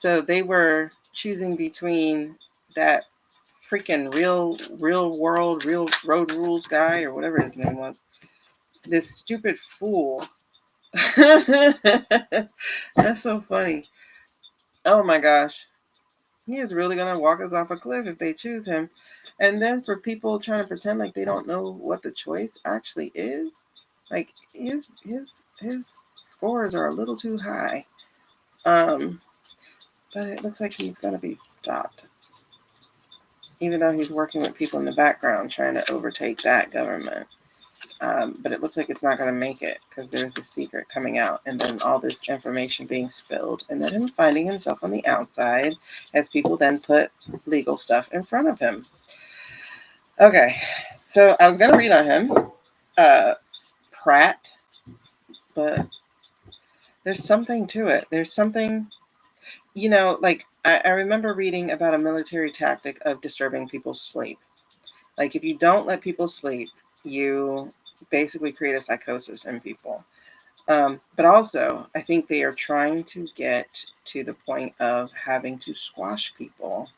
So they were choosing between that freaking real world, real road rules guy or whatever his name was. This stupid fool. That's so funny. Oh my gosh. He is really going to walk us off a cliff if they choose him. And then for people trying to pretend like they don't know what the choice actually is, like his scores are a little too high. But it looks like he's going to be stopped. Even though he's working with people in the background trying to overtake that government. But it looks like it's not going to make it because there's a secret coming out and then all this information being spilled and then him finding himself on the outside as people then put legal stuff in front of him. Okay, so I was going to read on him, Pratt, but there's something to it. There's something, like I remember reading about a military tactic of disturbing people's sleep. Like if you don't let people sleep, you basically create a psychosis in people. But also, I think they are trying to get to the point of having to squash people.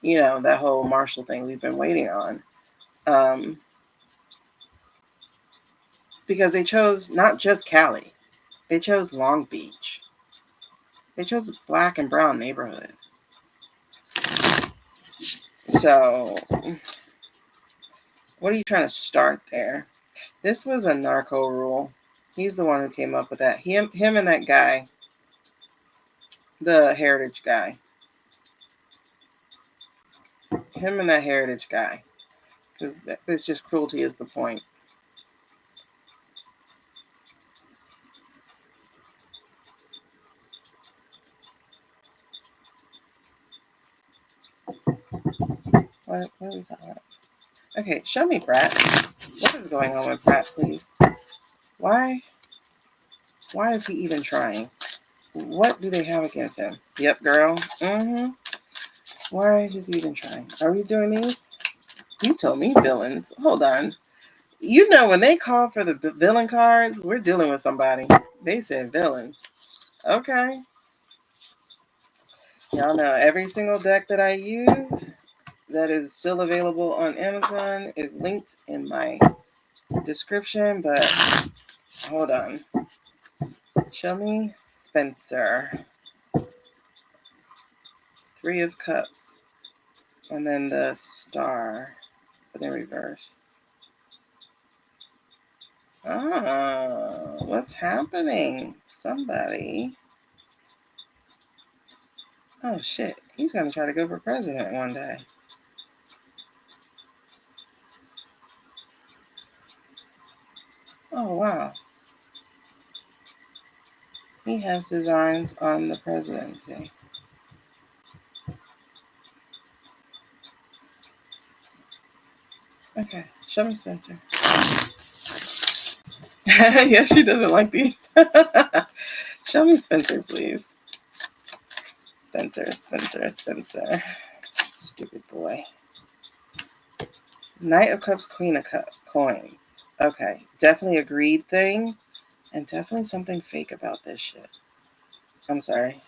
That whole Marshall thing we've been waiting on. Because they chose not just Cali, they chose Long Beach. They chose a black and brown neighborhood. So, what are you trying to start there? This was a narco rule. He's the one who came up with that. Him and that guy, the heritage guy. Him and that heritage guy. Because it's just cruelty is the point. What are we talking about? Okay, show me Pratt. What is going on with Pratt, please? Why is he even trying? What do they have against him? Yep, girl. Why is he even trying? Are we doing these? You told me villains. Hold on. When they call for the villain cards, we're dealing with somebody. They said villains. Okay. Y'all know every single deck that I use that is still available on Amazon is linked in my description, but hold on. Show me Spencer. 3 of Cups. And then the star, but in reverse. What's happening? Somebody. Oh shit, he's gonna try to go for president one day. Oh wow. He has designs on the presidency. Okay, show me Spencer. Yeah, she doesn't like these. Show me Spencer, please. Spencer. Stupid boy. Knight of Cups, Queen of Coins. Okay, definitely a greed thing, and definitely something fake about this shit. I'm sorry.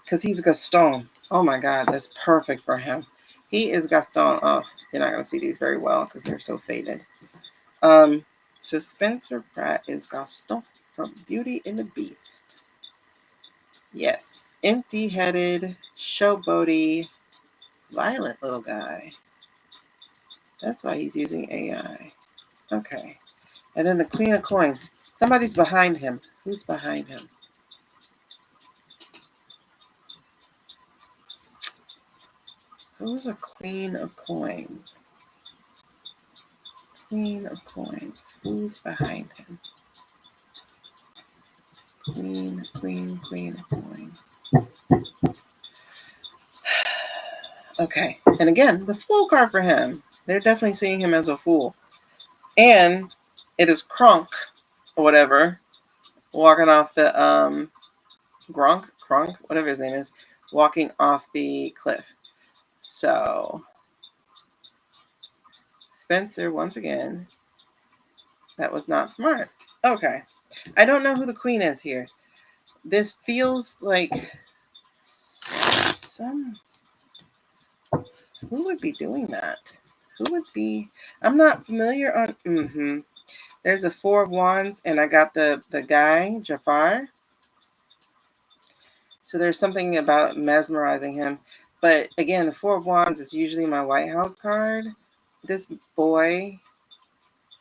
Because he's Gaston. Oh my God, that's perfect for him. He is Gaston. Oh, you're not going to see these very well because they're so faded. So Spencer Pratt is Gaston from Beauty and the Beast. Yes, empty-headed, showboaty, violent little guy. That's why he's using AI. Okay. And then the Queen of Coins. Somebody's behind him. Who's behind him? Who's a Queen of Coins? Queen of Coins. Who's behind him? Queen of Coins. Okay. And again, the Fool card for him. They're definitely seeing him as a fool. And it is Kronk, or whatever, walking off the, Kronk, whatever his name is, walking off the cliff. So, Spencer, once again, that was not smart. Okay. I don't know who the queen is here. This feels like Who would be doing that? Who would be? I'm not familiar on. There's a Four of Wands, and I got the guy Jafar. So there's something about mesmerizing him. But again, the Four of Wands is usually my White House card. This boy,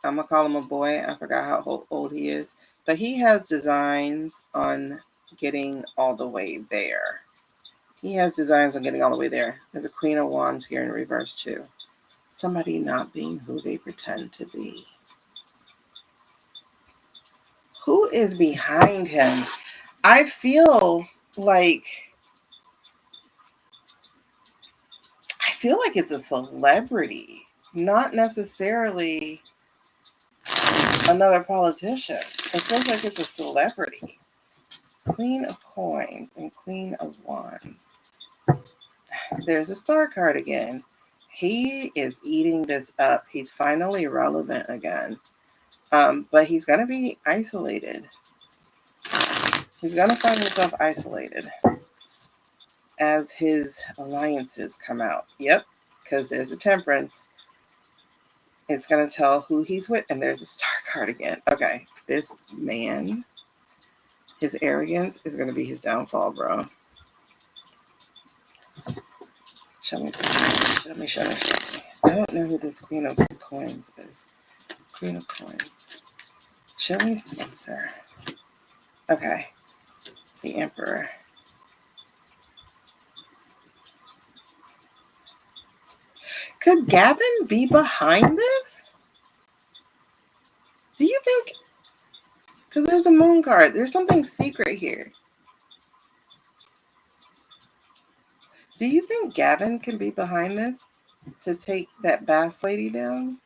I'm gonna call him a boy. I forgot how old he is, but he has designs on getting all the way there. There's a Queen of Wands here in reverse too. Somebody not being who they pretend to be. Who is behind him? I feel like it's a celebrity, not necessarily another politician. It feels like it's a celebrity. Queen of Coins and Queen of Wands. There's a Star card again. He is eating this up. He's finally relevant again. But he's going to be isolated. He's going to find himself isolated as his alliances come out. Yep, because there's a Temperance. It's going to tell who he's with. And there's a Star card again. Okay, this man, his arrogance is going to be his downfall, bro. Show me. I don't know who this Queen of Coins is. Queen of Coins. Show me Spencer. Okay. The Emperor. Could Gavin be behind this? Do you think? Because there's a moon card. There's something secret here. Do you think Gavin can be behind this to take that Bass lady down?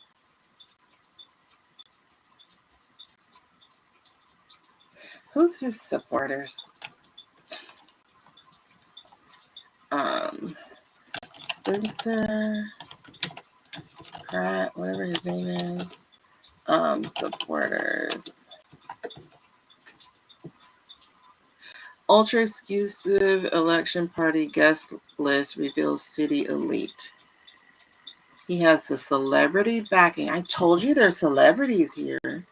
Who's his supporters? Spencer, Pratt, whatever his name is. Supporters. Ultra exclusive election party guest list reveals city elite. He has a celebrity backing. I told you there's celebrities here.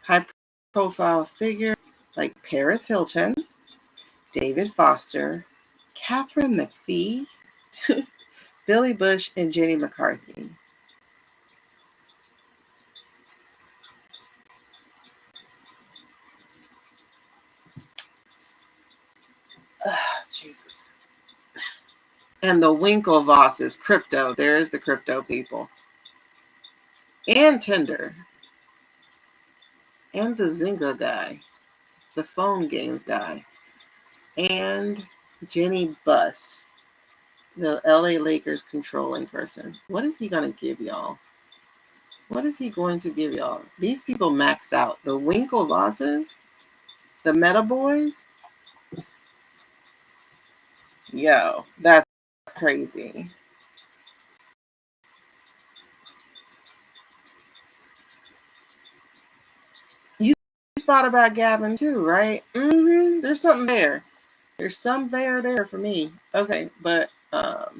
High profile figure like Paris Hilton, David Foster, Catherine McPhee, Billy Bush, and Jenny McCarthy. Jesus. And the Winklevosses, crypto. There's the crypto people. And Tinder. And the Zynga guy. The phone games guy. And Jenny Buss, the LA Lakers controlling person. What is he going to give y'all? What is he going to give y'all? These people maxed out. The Winklevosses, the Meta Boys. Yo, that's crazy. You thought about Gavin too, right? There's something there. There's some there for me. Okay, but let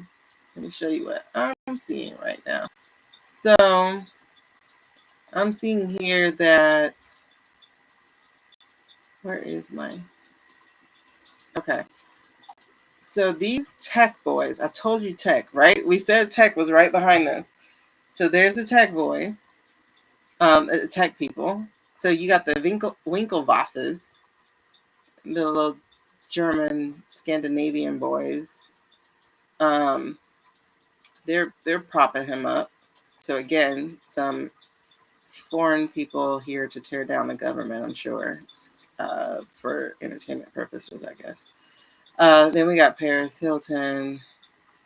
me show you what I'm seeing right now. So I'm seeing here that where is my okay. So these tech boys, I told you tech, right? We said tech was right behind this. So there's the tech boys, tech people. So you got the Winklevosses, the little German Scandinavian boys. They're propping him up. So again, some foreign people here to tear down the government, I'm sure, for entertainment purposes, I guess. Then we got Paris Hilton,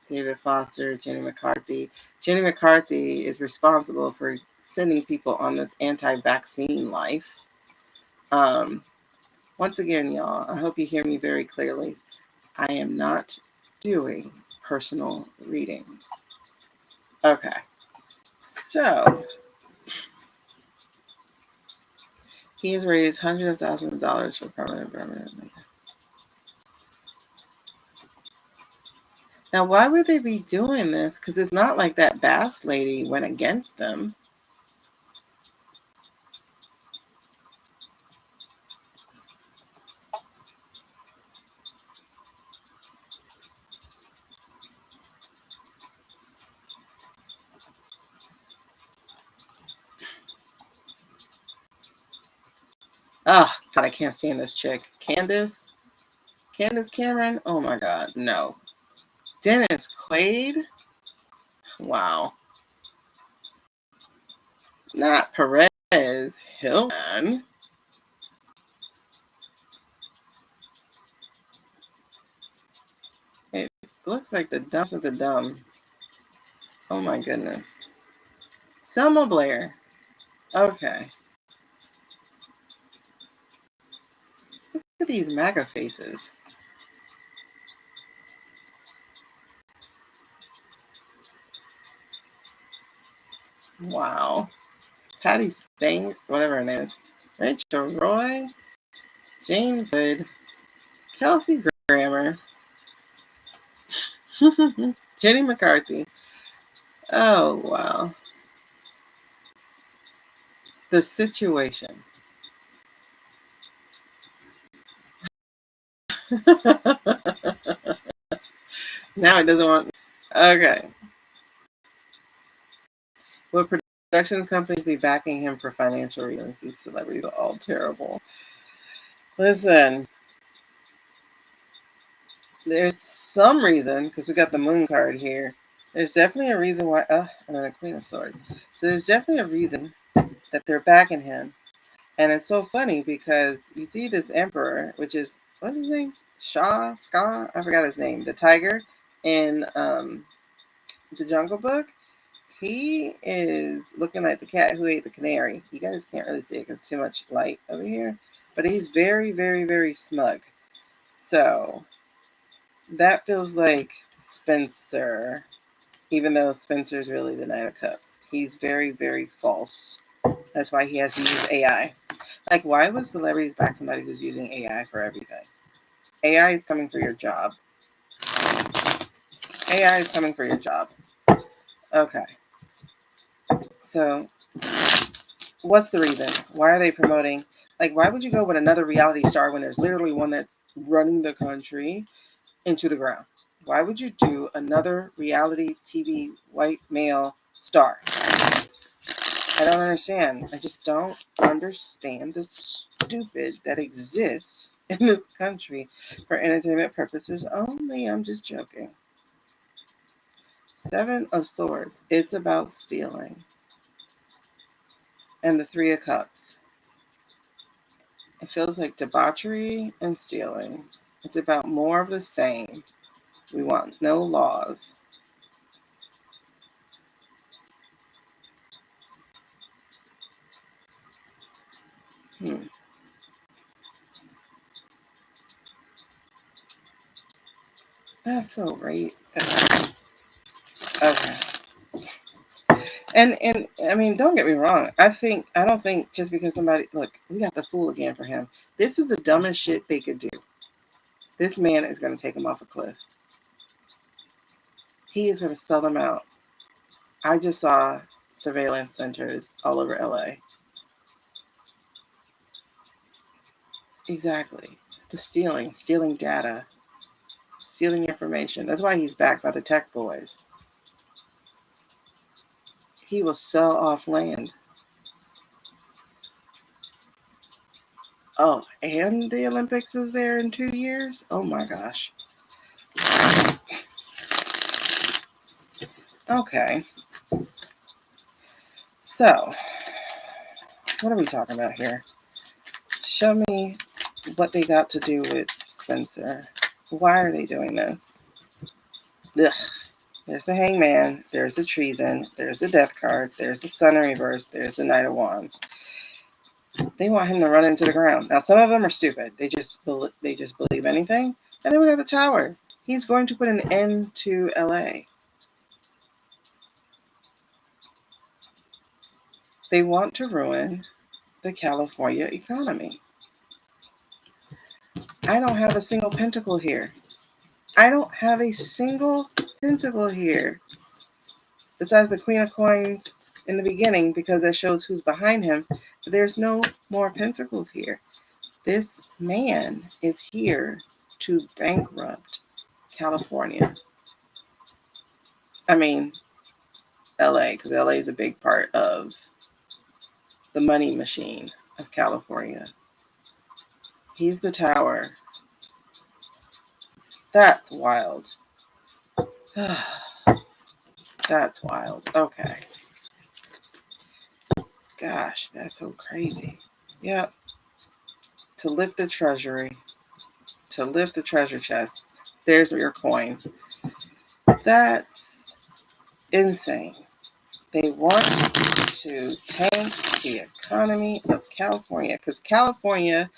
David Foster, Jenny McCarthy. Jenny McCarthy is responsible for sending people on this anti-vaccine life. Once again, y'all, I hope you hear me very clearly. I am not doing personal readings. Okay. So He has raised hundreds of thousands of dollars for permanently. Now, why would they be doing this? Because it's not like that Bass lady went against them. Oh, God, I can't stand this chick. Candace Cameron? Oh, my God, no. Dennis Quaid? Wow. Not Perez Hilton. It looks like the dumbest of the dumb. Oh, my goodness. Selma Blair. Okay. Look at these MAGA faces. Wow. Patty Stang, whatever her name is. Rachel Roy. James Hood. Kelsey Grammer. Jenny McCarthy. Oh, wow. The situation. Now it doesn't want. Okay. Will production companies be backing him for financial reasons? These celebrities are all terrible. Listen, there's some reason, because we got the moon card here. There's definitely a reason why. And then the Queen of Swords. So there's definitely a reason that they're backing him. And it's so funny because you see this emperor, which is, what's his name? Ska? I forgot his name. The tiger in the Jungle Book. He is looking like the cat who ate the canary. You guys can't really see it because too much light over here. But he's very, very, very smug. So that feels like Spencer, even though Spencer's really the Knight of Cups. He's very, very false. That's why he has to use AI. Like, why would celebrities back somebody who's using AI for everything? AI is coming for your job. AI is coming for your job. Okay. So, what's the reason? Why are they promoting? Like, why would you go with another reality star when there's literally one that's running the country into the ground? Why would you do another reality TV white male star? I don't understand. I just don't understand the stupid that exists in this country for entertainment purposes only. I'm just joking. Seven of Swords. It's about stealing. And the Three of Cups. It feels like debauchery and stealing. It's about more of the same. We want no laws. That's so right. Okay. And I mean, don't get me wrong. I don't think just because somebody, look, we got the fool again for him. This is the dumbest shit they could do. This man is going to take him off a cliff. He is going to sell them out. I just saw surveillance centers all over LA. Exactly. The stealing data, stealing information. That's why he's backed by the tech boys. He will sell off land. Oh, and the Olympics is there in 2 years? Oh my gosh. Okay. So, what are we talking about here? Show me what they got to do with Spencer. Why are they doing this? Ugh. There's the Hangman. There's the Treason. There's the Death card. There's the Sun in Reverse. There's the Knight of Wands. They want him to run into the ground. Now, some of them are stupid. They just believe anything. And then we got the Tower. He's going to put an end to LA. They want to ruin the California economy. I don't have a single pentacle here. I don't have a single pentacle here. Besides the Queen of Coins in the beginning, because that shows who's behind him. But there's no more pentacles here. This man is here to bankrupt California. I mean, LA, because LA is a big part of the money machine of California. He's the tower. That's wild. That's wild. Okay. Gosh, that's so crazy. Yep. To lift the treasury, to lift the treasure chest, there's your coin. That's insane. They want to tank the economy of California because California,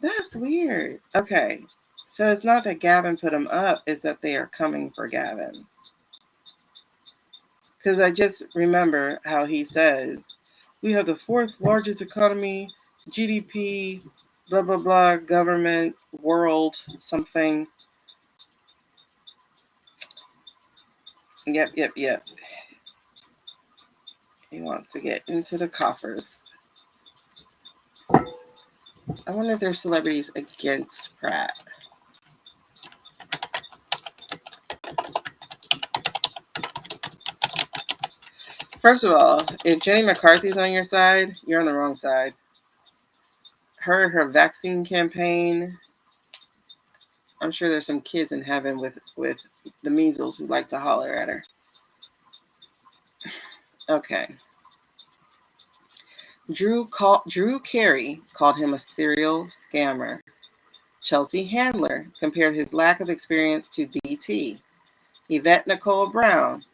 that's weird. Okay. So it's not that Gavin put them up, it's that they are coming for Gavin. Because I just remember how he says, we have the fourth largest economy, GDP, blah, blah, blah, government, world, something. Yep. He wants to get into the coffers. I wonder if there's celebrities against Pratt. First of all, if Jenny McCarthy's on your side, you're on the wrong side. Her vaccine campaign, I'm sure there's some kids in heaven with the measles who like to holler at her. Okay. Drew Carey called him a serial scammer. Chelsea Handler compared his lack of experience to DT. Yvette Nicole Brown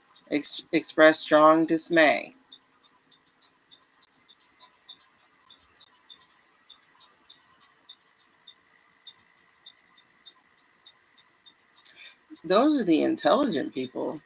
expressed strong dismay. Those are the intelligent people.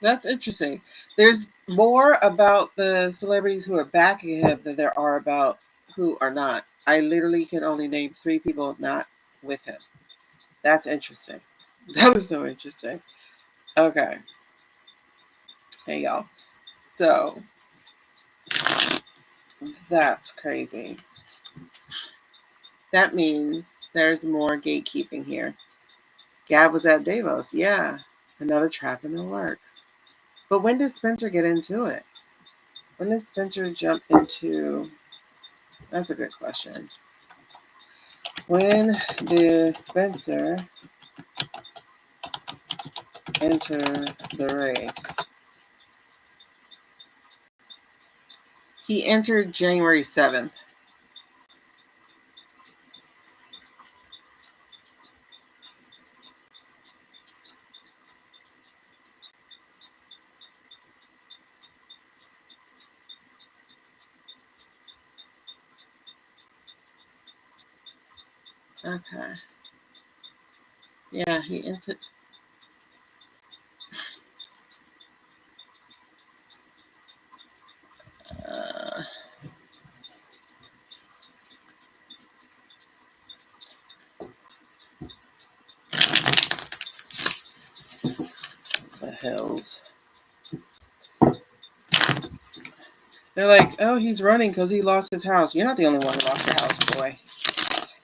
That's interesting. There's more about the celebrities who are backing him than there are about who are not. I literally can only name 3 people not with him. That's interesting. That was so interesting. Okay. Hey, y'all. So, that's crazy. That means there's more gatekeeping here. Gab was at Davos. Yeah. Another trap in the works. But when did Spencer get into it? When did Spencer jump into... That's a good question. When did Spencer enter the race? He entered January 7th. Okay. Yeah, he entered... the hills. They're like, oh, he's running because he lost his house. You're not the only one who lost your house, boy.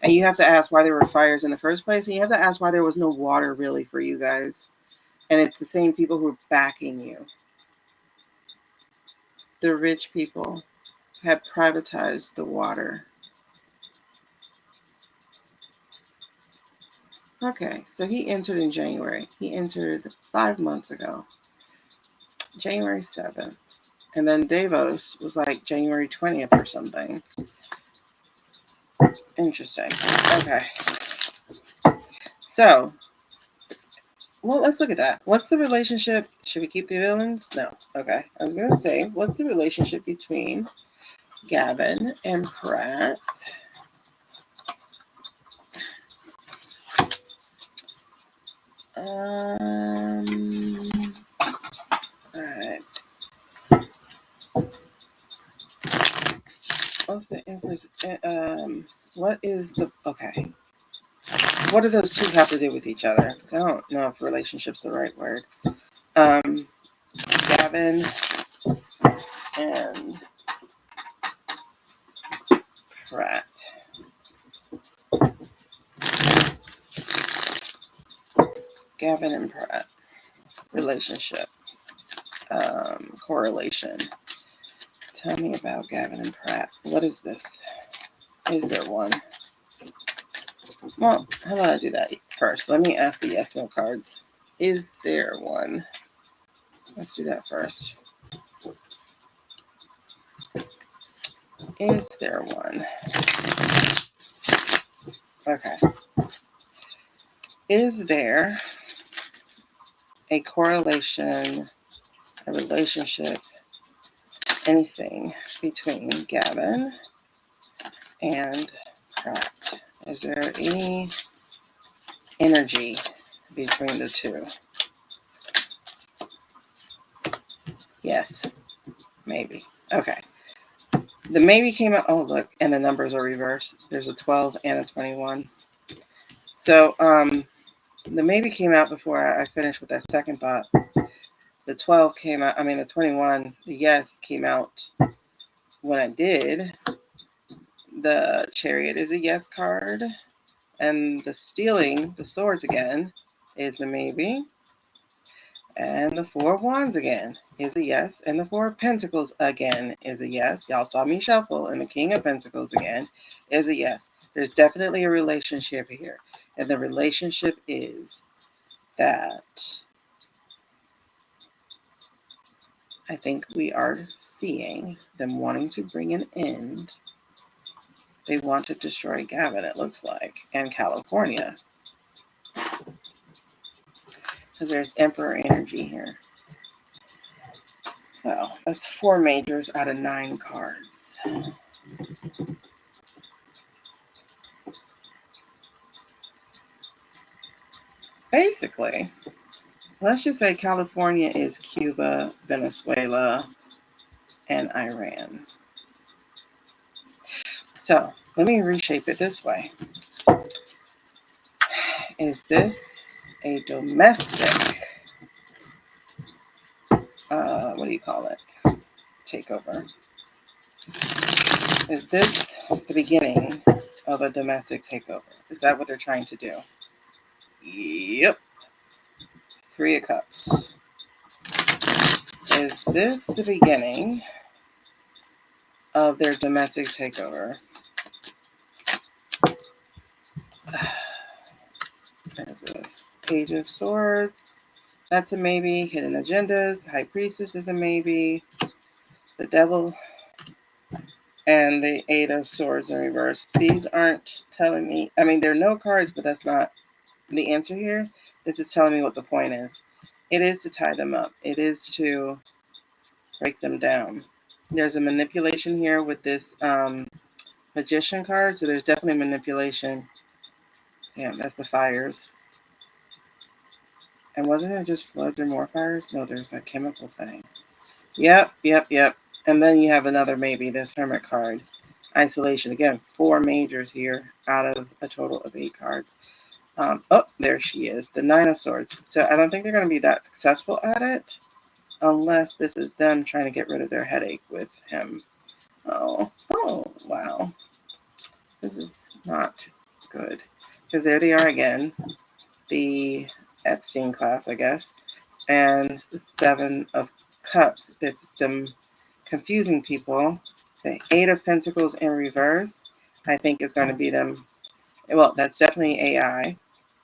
And you have to ask why there were fires in the first place. And you have to ask why there was no water really for you guys. And it's the same people who are backing you. The rich people have privatized the water. Okay, so he entered in January. He entered 5 months ago. January 7th. And then Davos was like January 20th or something. Interesting. Okay. So, well, let's look at that. What's the relationship? Should we keep the villains? No. Okay. I was going to say, what's the relationship between Gavin and Pratt. All right. What's the inference? What is the okay? What do those two have to do with each other? Because I don't know if relationship's the right word. Gavin and Pratt. Gavin and Pratt. Relationship. Correlation. Tell me about Gavin and Pratt. What is this? Is there one? Well, how about I do that first? Let me ask the yes no cards. Is there one? Let's do that first. Is there one? Okay. Is there a correlation, a relationship, anything between Gavin and Pratt? Is there any energy between the two? Yes, maybe. Okay. The maybe came out. Oh, look, and the numbers are reversed. There's a 12 and a 21. So, the maybe came out before I finished with that second thought. The 12 came out. I mean, the 21, the yes came out when I did. The Chariot is a yes card. And the stealing, the swords again, is a maybe. And the Four of Wands again is a yes. And the Four of Pentacles again is a yes. Y'all saw me shuffle. And the King of Pentacles again is a yes. There's definitely a relationship here. And the relationship is that I think we are seeing them wanting to bring an end. They want to destroy Gavin, it looks like, and California. Because there's Emperor energy here. So that's 4 majors out of 9 cards. Basically, let's just say California is Cuba, Venezuela, and Iran. So let me reshape it this way. Is this a domestic, what do you call it? Takeover? Is this the beginning of a domestic takeover? Is that what they're trying to do? Yep. 3 of Cups. Is this the beginning of their domestic takeover? There's this Page of Swords. That's a maybe. Hidden Agendas. High Priestess is a maybe. The Devil. And the 8 of Swords in reverse. These aren't telling me. I mean, there are no cards, but that's not the answer here. This is telling me what the point is. It is to tie them up. It is to break them down. There's a manipulation here with this Magician card. So there's definitely manipulation. Damn, that's the fires. And wasn't it just floods or more fires? No, there's a chemical thing. Yep. And then you have another maybe, this Hermit card. Isolation. Again, 4 majors here out of a total of 8 cards. Oh, there she is. The 9 of Swords. So I don't think they're going to be that successful at it. Unless this is them trying to get rid of their headache with him. Oh, wow. This is not good. Because there they are again. The Epstein class, I guess. And the 7 of Cups. It's them confusing people. The 8 of Pentacles in reverse, I think is going to be them. Well, that's definitely AI.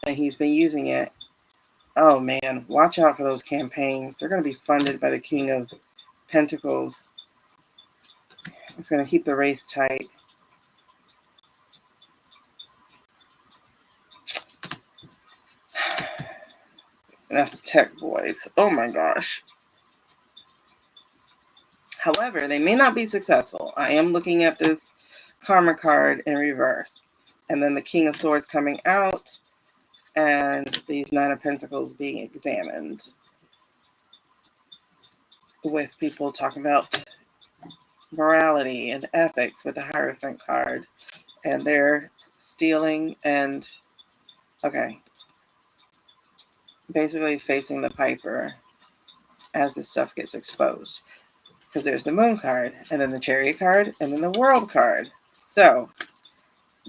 And he's been using it. Oh, man. Watch out for those campaigns. They're going to be funded by the King of Pentacles. It's going to keep the race tight. And that's Tech Boys. Oh, my gosh. However, they may not be successful. I am looking at this Karma card in reverse. And then the King of Swords coming out and these Nine of Pentacles being examined. With people talking about morality and ethics with the Hierophant card. And they're stealing and, okay, basically facing the Piper as this stuff gets exposed. Because there's the Moon card, and then the Chariot card, and then the World card. So,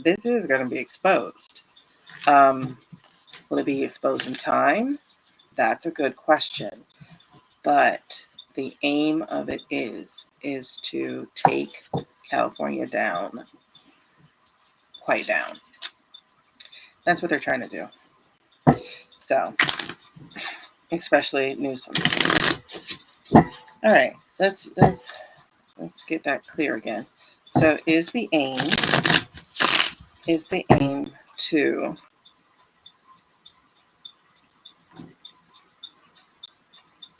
this is going to be exposed. Will it be exposed in time? That's a good question. But the aim of it is to take California down. Quite down. That's what they're trying to do. So, especially Newsom. All right, let's get that clear again. So, is the aim to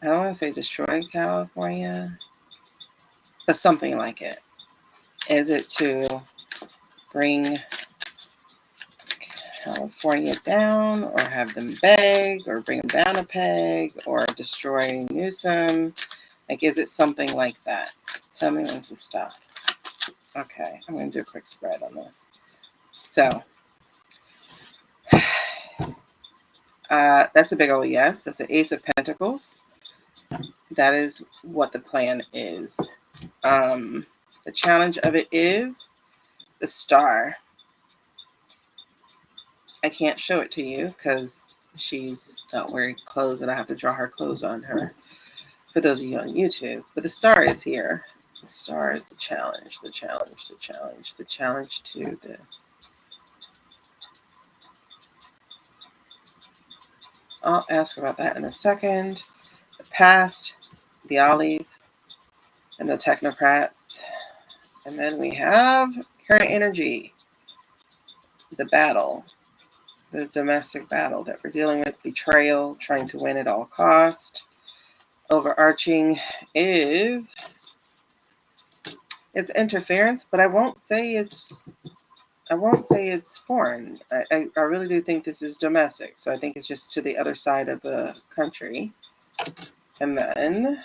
I don't want to say destroy California, but something like it. Is it to bring California down, or have them beg, or bring them down a peg, or destroy Newsom? Like, is it something like that? Tell me when to stop. Okay, I'm going to do a quick spread on this. So, that's a big old yes. That's an Ace of Pentacles. That is what the plan is. The challenge of it is the Star. I can't show it to you because she's not wearing clothes and I have to draw her clothes on her for those of you on YouTube. But the Star is here. The Star is the challenge, the challenge, the challenge, the challenge to this. I'll ask about that in a second. The past, the Ollies, and the Technocrats. And then we have current energy, the battle, the domestic battle that we're dealing with, betrayal, trying to win at all cost. Overarching is it's interference, but I won't say it's foreign. I really do think this is domestic. So I think it's just to the other side of the country. And then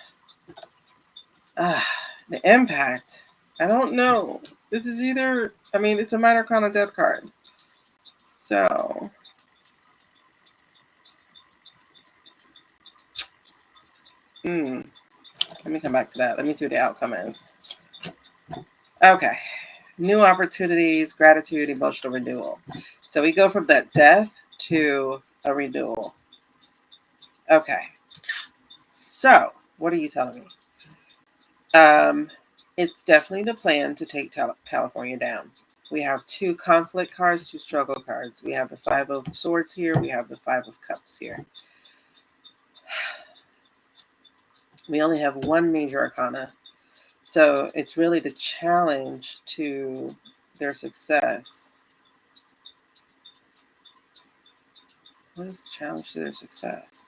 the impact. I don't know. This is either, I mean, it's a minor arcana death card. So let me come back to that. Let me see what the outcome is. Okay. New opportunities, gratitude, emotional renewal. So we go from that death to a renewal. Okay. So what are you telling me? It's definitely the plan to take California down. We have two conflict cards, two struggle cards. We have the Five of Swords here. We have the Five of Cups here. We only have one major arcana. So it's really the challenge to their success. What is the challenge to their success?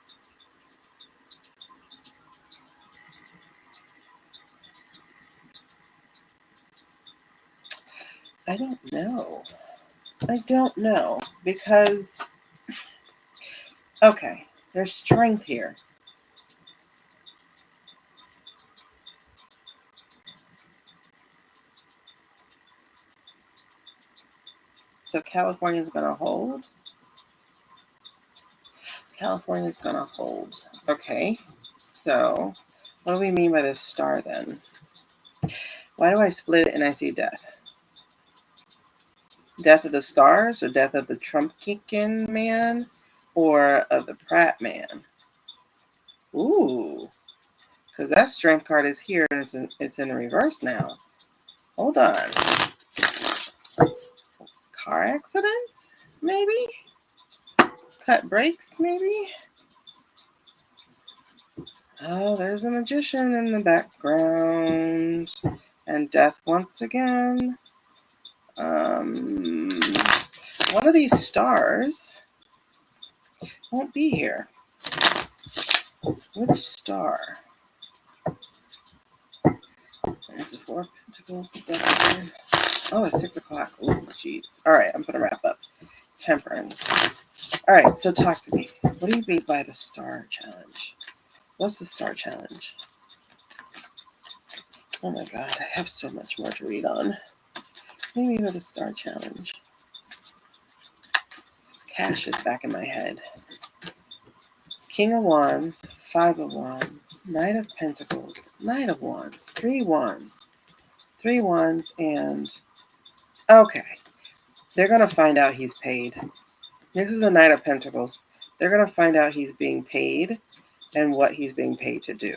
I don't know. I don't know because, okay, there's strength here. So California's going to hold. California's going to hold. Okay, so what do we mean by this star then? Why do I split it and I see death? Death of the stars, or death of the Trump kicking man, or of the Pratt man? Ooh, because that strength card is here and it's in reverse now. Hold on. Car accidents, maybe? Cut brakes, maybe? Oh, there's a magician in the background. And death once again. One of these stars won't be here. Which star? There's the Four of Pentacles. Definitely. Oh, it's 6 o'clock. Oh, jeez. All right, I'm going to wrap up. Temperance. All right, so talk to me. What do you mean by the Star Challenge? What's the Star Challenge? Oh my God, I have so much more to read on. What do you mean by the Star Challenge? This cash is back in my head. King of Wands, Five of Wands, Knight of Pentacles, Knight of Wands, Three Wands. Three Wands, and okay. They're going to find out he's paid. This is a Knight of Pentacles. They're going to find out he's being paid and what he's being paid to do.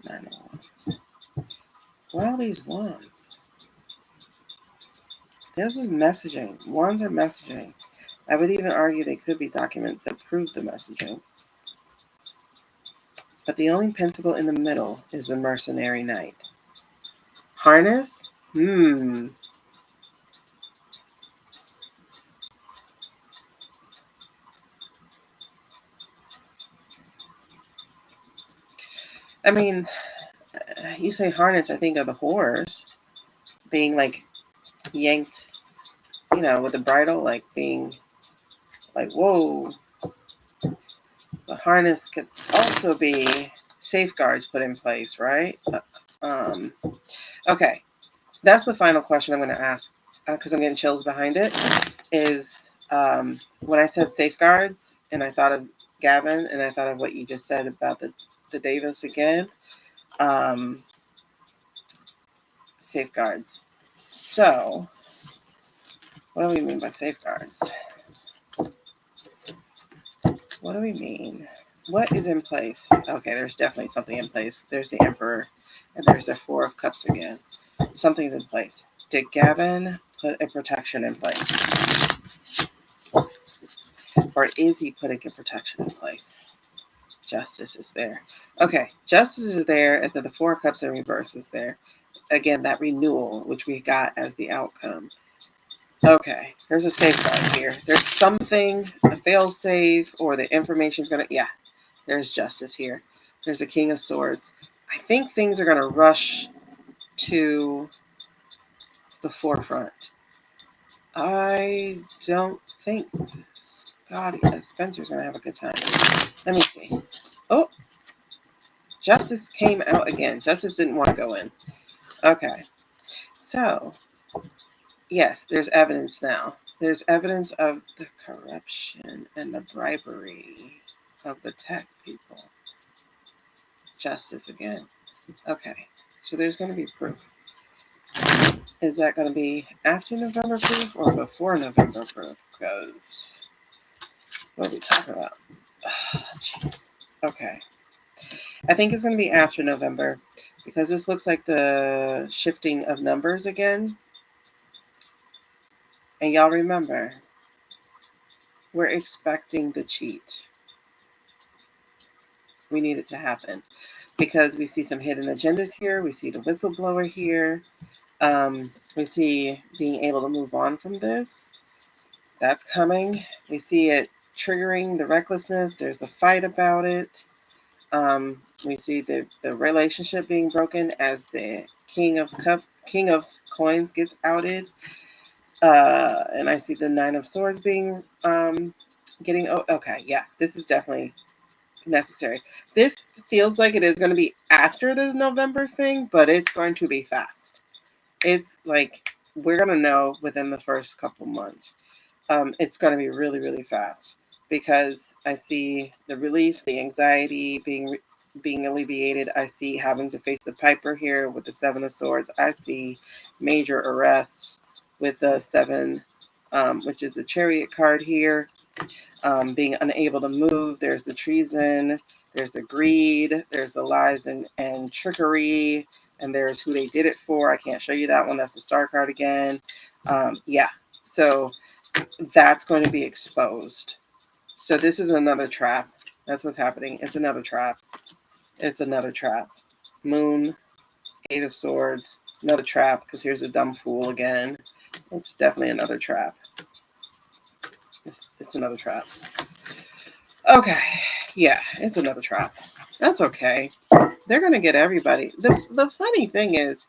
Nine of Wands. What are these wands? This is messaging. Wands are messaging. I would even argue they could be documents that prove the messaging. But the only pentacle in the middle is the mercenary knight. Harness? I mean, you say harness, I think of the horse being like yanked, with the bridle, like being like, whoa. The harness could also be safeguards put in place, right? Okay, that's the final question I'm going to ask because I'm getting chills behind it. Is when I said safeguards and I thought of Gavin and I thought of what you just said about the Davis again. Safeguards. So, what do we mean by safeguards? What do we mean? What is in place? Okay, there's definitely something in place. There's the Emperor, and there's the Four of Cups again. Something's in place. Did Gavin put a protection in place? Or is he putting a protection in place? Justice is there. Okay, Justice is there, and then the Four of Cups in reverse is there. Again, that renewal, which we got as the outcome. Okay, there's a safeguard here. There's something, a fail-safe, or the information's going to, yeah, there's justice here. There's a King of Swords. I think things are going to rush to the forefront. I don't think God, Spencer's going to have a good time. Let me see. Oh, Justice came out again. Justice didn't want to go in. Okay, so yes, there's evidence now. There's evidence of the corruption and the bribery of the tech people. Justice again. Okay, so there's going to be proof. Is that going to be after November proof or before November proof? Because what are we talking about? Jeez. Okay. I think it's going to be after November because this looks like the shifting of numbers again. And y'all remember, we're expecting the cheat. We need it to happen because we see some hidden agendas here. We see the whistleblower here. We see being able to move on from this. That's coming. We see it triggering the recklessness. There's a fight about it. We see the relationship being broken as the King of Coins gets outed. And I see the Nine of Swords being getting. Oh, okay, yeah, this is definitely necessary. This feels like it is going to be after the November thing, but it's going to be fast. It's like we're going to know within the first couple months. It's going to be really, really fast because I see the relief, the anxiety being alleviated. I see having to face the Piper here with the Seven of Swords. I see major arrests with the Seven, which is the Chariot card here. Being unable to move. There's the treason. There's the greed. There's the lies and trickery. And there's who they did it for. I can't show you that one. That's the Star card again. Yeah. So that's going to be exposed. So this is another trap. That's what's happening. It's another trap. It's another trap. Moon, Eight of Swords, another trap because here's a dumb fool again. It's definitely another trap. It's another trap. Okay. Yeah, it's another trap. That's okay. They're gonna get everybody. The funny thing is,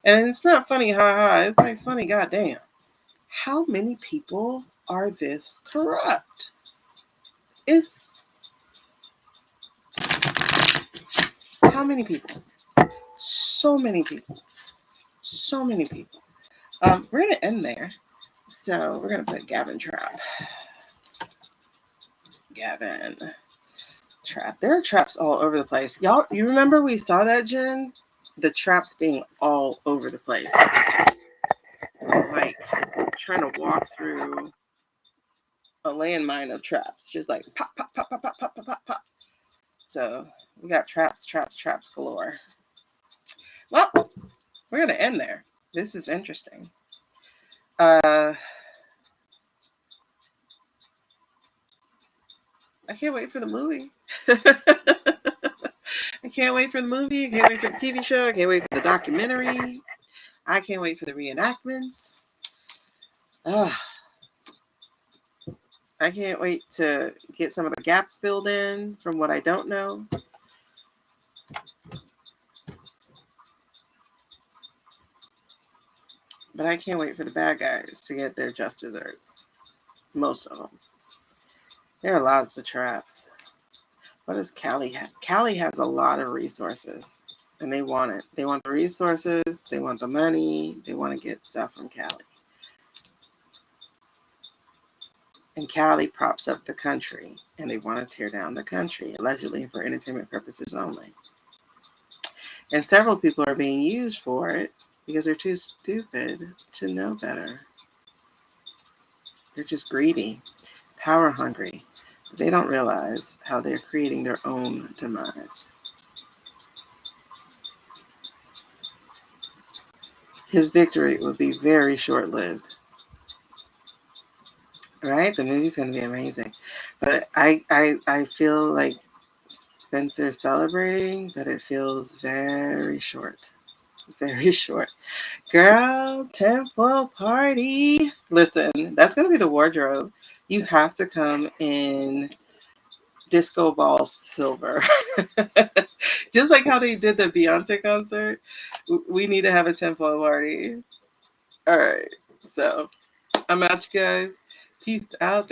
and it's not funny, haha. It's like funny, goddamn. How many people are this corrupt? It's how many people? So many people. So many people. We're gonna end there. So we're gonna put Gavin trap. Gavin trap. There are traps all over the place. Y'all, you remember we saw that, Jen? The traps being all over the place. Like trying to walk through a landmine of traps. Just like pop, pop, pop, pop, pop, pop, pop, pop, pop. So we got traps, traps, traps galore. Well, we're gonna end there. This is interesting. I can't wait for the movie. I can't wait for the movie. I can't wait for the TV show. I can't wait for the documentary. I can't wait for the reenactments. I can't wait to get some of the gaps filled in from what I don't know. But I can't wait for the bad guys to get their just desserts. Most of them. There are lots of traps. What does Cali have? Cali has a lot of resources. And they want it. They want the resources. They want the money. They want to get stuff from Cali. And Cali props up the country. And they want to tear down the country. Allegedly for entertainment purposes only. And several people are being used for it. Because they're too stupid to know better. They're just greedy, power hungry. They don't realize how they're creating their own demise. His victory will be very short-lived. Right? The movie's going to be amazing. But I feel like Spencer's celebrating, but it feels very short. Very short. Girl, temple party. Listen, that's going to be the wardrobe. You have to come in disco ball silver. Just like how they did the Beyonce concert. We need to have a tempo party. All right. So I'm out, you guys. Peace out.